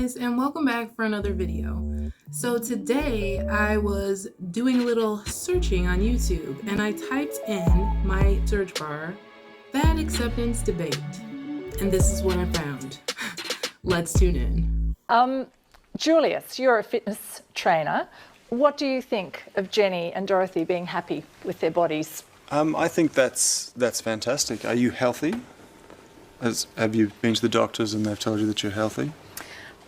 guys, and welcome back for another video. So today I was doing a little searching on YouTube and I typed in my search bar, fat acceptance debate, and this is what I found. Let's tune in. Julius, you're a fitness trainer. What do you think of Jenny and Dorothy being happy with their bodies? I think that's fantastic. Are you healthy? Have you been to the doctors and they've told you that you're healthy?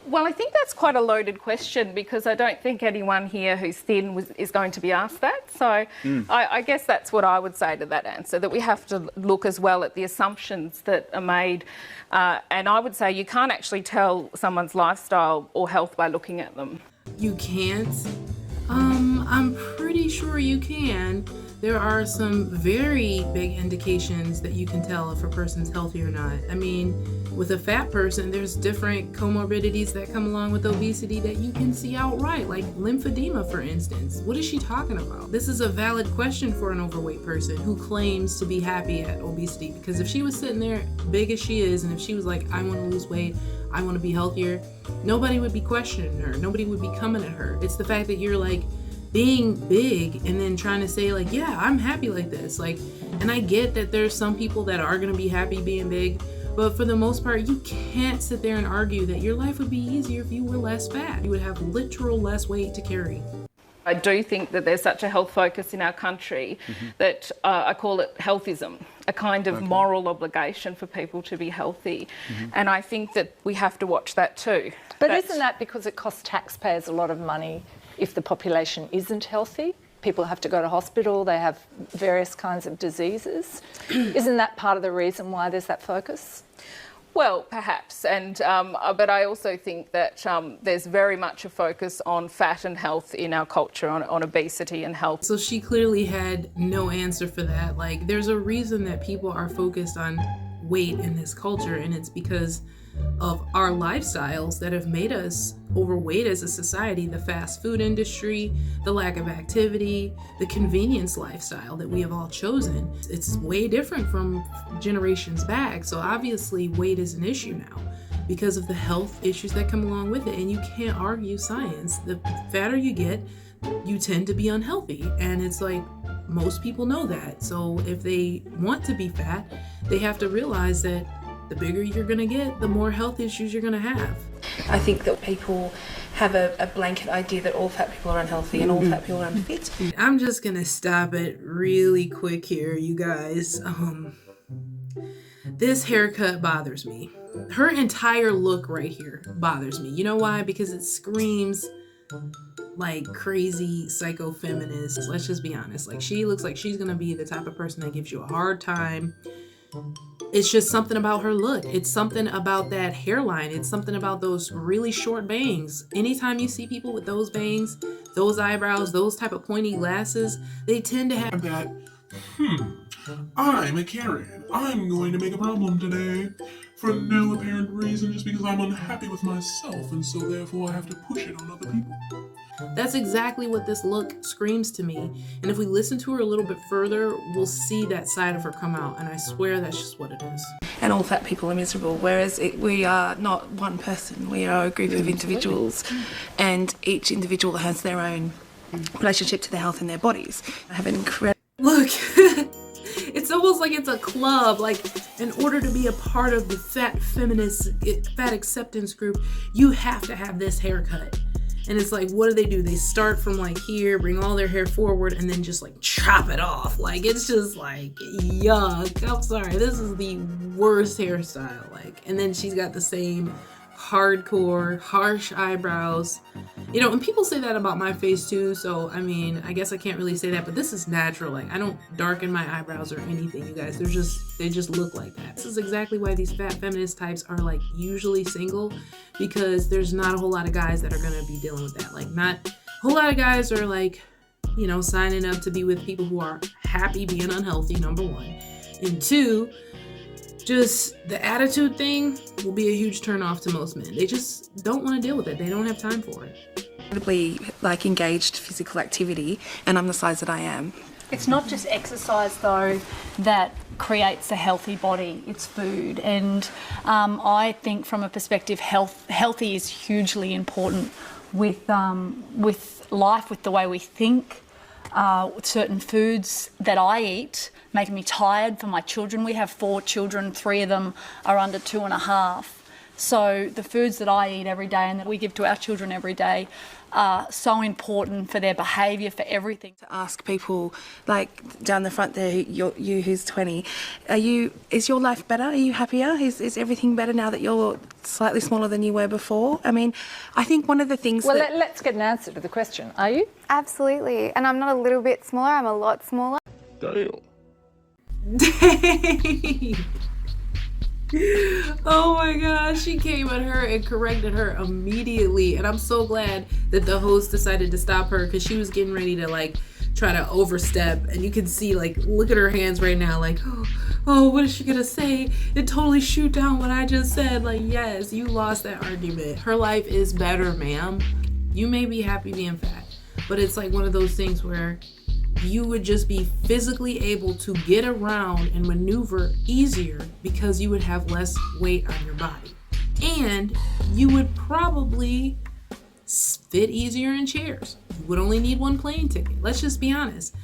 Well, I think that's quite a loaded question because I don't think anyone here who's thin is going to be asked that. So I guess that's what I would say to that answer, that we have to look as well at the assumptions that are made. And I would say you can't actually tell someone's lifestyle or health by looking at them. You can't? I'm pretty sure you can. There are some very big indications that you can tell if a person's healthy or not. I mean, with a fat person, there's different comorbidities that come along with obesity that you can see outright, like lymphedema, for instance. What is she talking about? This is a valid question for an overweight person who claims to be happy at obesity, because if she was sitting there big as she is, and if she was like, I want to lose weight, I want to be healthier, nobody would be questioning her. Nobody would be coming at her. It's the fact that you're like, being big and then trying to say like, yeah, I'm happy like this. Like, and I get that there's some people that are going to be happy being big, but for the most part, you can't sit there and argue that your life would be easier if you were less fat. You would have literal less weight to carry. I do think that there's such a health focus in our country that I call it healthism, a kind of moral obligation for people to be healthy. And I think that we have to watch that too. But isn't that because it costs taxpayers a lot of money if the population isn't healthy? People have to go to hospital, they have various kinds of diseases. Isn't that part of the reason why there's that focus? Well, perhaps, and but I also think that there's very much a focus on fat and health in our culture, on obesity and health. So she clearly had no answer for that. Like, there's a reason that people are focused on weight in this culture, and it's because of our lifestyles that have made us overweight as a society. The fast food industry, the lack of activity, the convenience lifestyle that we have all chosen. It's way different from generations back. So obviously weight is an issue now because of the health issues that come along with it. And you can't argue science. The fatter you get, you tend to be unhealthy. And it's like, most people know that. So if they want to be fat, they have to realize that the bigger you're gonna get, the more health issues you're gonna have. I think that people have a blanket idea that all fat people are unhealthy and all fat people are unfit. I'm just gonna stop it really quick here, you guys. This haircut bothers me. Her entire look right here bothers me. You know why? Because it screams like crazy psycho feminist. Let's just be honest. Like, she looks like she's gonna be the type of person that gives you a hard time. It's just something about her look. It's something about that hairline. It's something about those really short bangs. Anytime you see people with those bangs, those eyebrows, those type of pointy glasses, they tend to have that, I'm a Karen. I'm going to make a problem today for no apparent reason, just because I'm unhappy with myself, and so therefore I have to push it on other people. That's exactly what this look screams to me. And if we listen to her a little bit further, we'll see that side of her come out. And I swear that's just what it is. And all fat people are miserable, whereas we are not one person. We are a group of individuals, and each individual has their own relationship to their health and their bodies. I have an incredible... Look, it's almost like it's a club. Like, in order to be a part of the fat feminist, fat acceptance group, you have to have this haircut. And it's like, what do? They start from like here, bring all their hair forward, and then just like chop it off. Like, it's just like, yuck. I'm sorry. This is the worst hairstyle. Like, and then she's got the same hardcore, harsh eyebrows. You know, and people say that about my face too. So, I mean, I guess I can't really say that, but this is natural. Like, I don't darken my eyebrows or anything, you guys. They just look like that. This is exactly why these fat feminist types are like usually single, because there's not a whole lot of guys that are going to be dealing with that. Like, not a whole lot of guys are like, you know, signing up to be with people who are happy being unhealthy, number one. And two, just the attitude thing will be a huge turnoff to most men. They just don't want to deal with it. They don't have time for it. Incredibly engaged physical activity, and I'm the size that I am. It's not just exercise, though, that creates a healthy body. It's food. And I think from a perspective, healthy is hugely important with life, with the way we think. Certain foods that I eat make me tired. For my children, we have 4 children, 3 of them are under 2.5. So the foods that I eat every day and that we give to our children every day are so important for their behaviour, for everything. To ask people, like down the front there, you who's 20, is your life better? Are you happier? Is everything better now that you're slightly smaller than you were before? I mean, I think one of the things let's get an answer to the question. Are you? Absolutely. And I'm not a little bit smaller, I'm a lot smaller. Damn. Dang. Oh my gosh, she came at her and corrected her immediately. And I'm so glad that the host decided to stop her, because she was getting ready to like try to overstep. And you can see, like, look at her hands right now, like, oh, what is she gonna say? It totally shoot down what I just said. Like, yes, you lost that argument. Her life is better, ma'am. You may be happy being fat, but it's like one of those things where you would just be physically able to get around and maneuver easier because you would have less weight on your body. And you would probably fit easier in chairs. You would only need 1 plane ticket. Let's just be honest.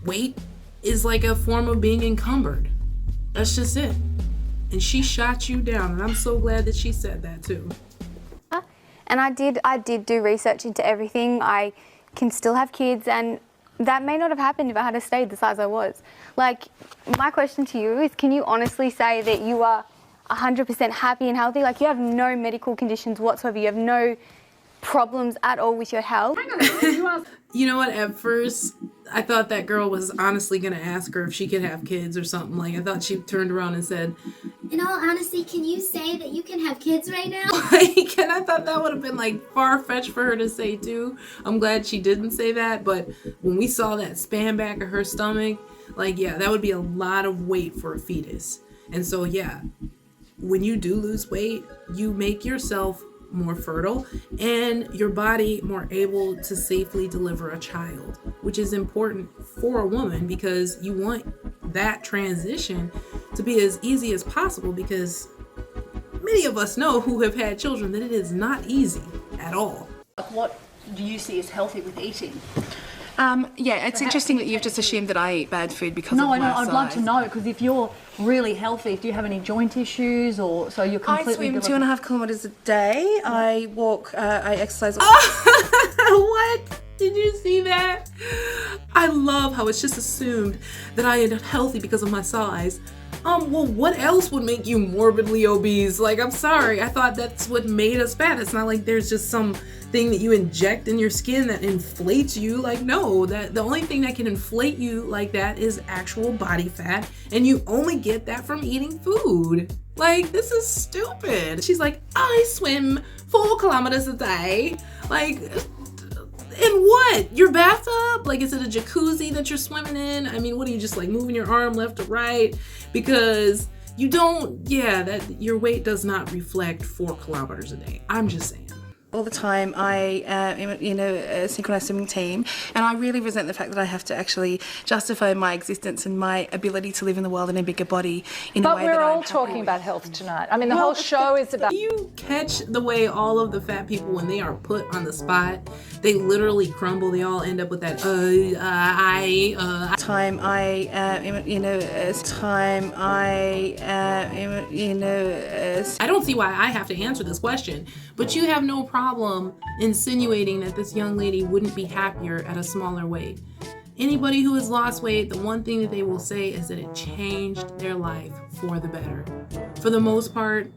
Weight is like a form of being encumbered. That's just it. And she shot you down, and I'm so glad that she said that too. And I did do research into everything. I can still have kids, and that may not have happened if I had stayed the size I was. Like, my question to you is, can you honestly say that you are 100% happy and healthy? Like, you have no medical conditions whatsoever. You have no problems at all with your health. You know what? At first, I thought that girl was honestly going to ask her if she could have kids or something. Like, I thought she turned around and said, in all honesty, can you say that you can have kids right now? like, and I thought that would have been like far-fetched for her to say too. I'm glad she didn't say that. But when we saw that span back of her stomach, like, yeah, that would be a lot of weight for a fetus. And so, yeah, when you do lose weight, you make yourself more fertile and your body more able to safely deliver a child, which is important for a woman because you want that transition to be as easy as possible, because many of us know who have had children that it is not easy at all. What do you see as healthy with eating? Yeah, it's interesting that you've just assumed that I eat bad food because of No, my I know. size. I'd love to know, because if you're really healthy, do you have any joint issues, or so you're completely... I swim 2.5 kilometres a day. I walk, I exercise... What? Did you see that? I love how it's just assumed that I am healthy because of my size. Well, what else would make you morbidly obese? Like, I'm sorry. I thought that's what made us fat. It's not like there's just some thing that you inject in your skin that inflates you. Like, no, that the only thing that can inflate you like that is actual body fat, and you only get that from eating food. Like, this is stupid. She's like, I swim 4 kilometers a day. Like, in what? Your bathtub? Like, is it a jacuzzi that you're swimming in? I mean, what are you, just like moving your arm left to right? Because you don't, that your weight does not reflect 4 kilometers a day. I'm just saying. All the time. I am in a synchronized swimming team, and I really resent the fact that I have to actually justify my existence and my ability to live in the world in a bigger body in a way that I'm happy with. But we're all talking about health tonight. I mean, the whole show is about... Do you catch the way all of the fat people, when they are put on the spot, they literally crumble? They all end up with that, Time I I don't see why I have to answer this question, but you have no problem insinuating that this young lady wouldn't be happier at a smaller weight. Anybody who has lost weight, the one thing that they will say is that it changed their life for the better. For the most part,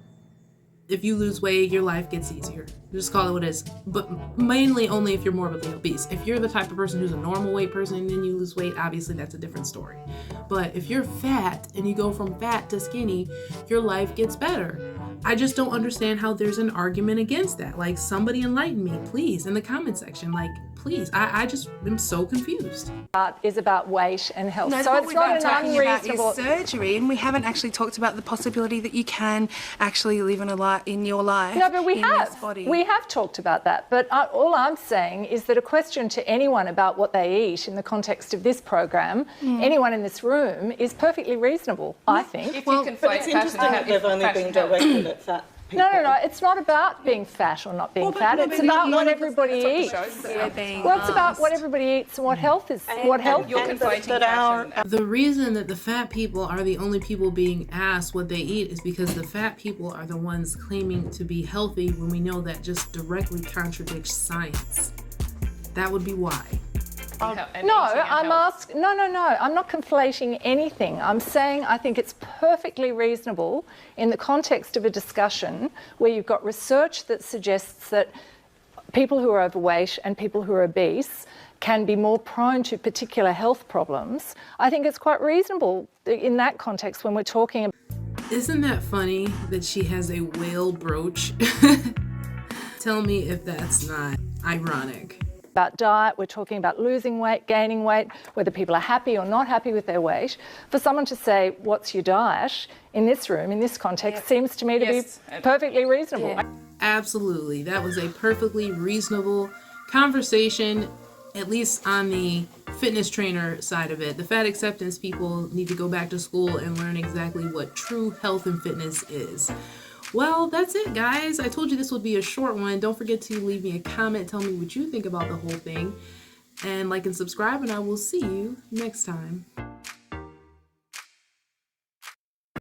if you lose weight, your life gets easier. Just call it what it is. But mainly only if you're morbidly obese. If you're the type of person who's a normal weight person and then you lose weight, obviously that's a different story. But if you're fat and you go from fat to skinny, your life gets better. I just don't understand how there's an argument against that. Like, somebody enlighten me, please, in the comment section. Like, please. I just am so confused. Is about weight and health. No, So what it's we've not been an talking about unreasonable. is surgery, and we haven't actually talked about the possibility that you can actually live in your life. No, but we in have. this body. We have talked about that. But all I'm saying is that a question to anyone about what they eat in the context of this program, anyone in this room, is perfectly reasonable, I think. If you conflate But it's fat and interesting that health- they've only fat been and health. directed at fat people. No. It's not about being fat or not being fat. It's about what everybody eats. Well, it's about what everybody eats and what health is. What health You're is. conflating that fashion and The reason that the fat people are the only people being asked what they eat is because the fat people are the ones claiming to be healthy when we know that just directly contradicts science. That would be why. and No, eating and I'm health. asking. No. I'm not conflating anything. I'm saying I think it's perfectly reasonable in the context of a discussion where you've got research that suggests that people who are overweight and people who are obese can be more prone to particular health problems. I think it's quite reasonable in that context when we're talking about. Isn't that funny that she has a whale brooch? Tell me if that's not ironic. About diet, we're talking about losing weight, gaining weight, whether people are happy or not happy with their weight. For someone to say, what's your diet, in this room, in this context, seems to me to Yes. be perfectly reasonable. Absolutely. That was a perfectly reasonable conversation, at least on the fitness trainer side of it. The fat acceptance people need to go back to school and learn exactly what true health and fitness is. Well, that's it, guys. I told you this would be a short one. Don't forget to leave me a comment. Tell me what you think about the whole thing. And like and subscribe, and I will see you next time.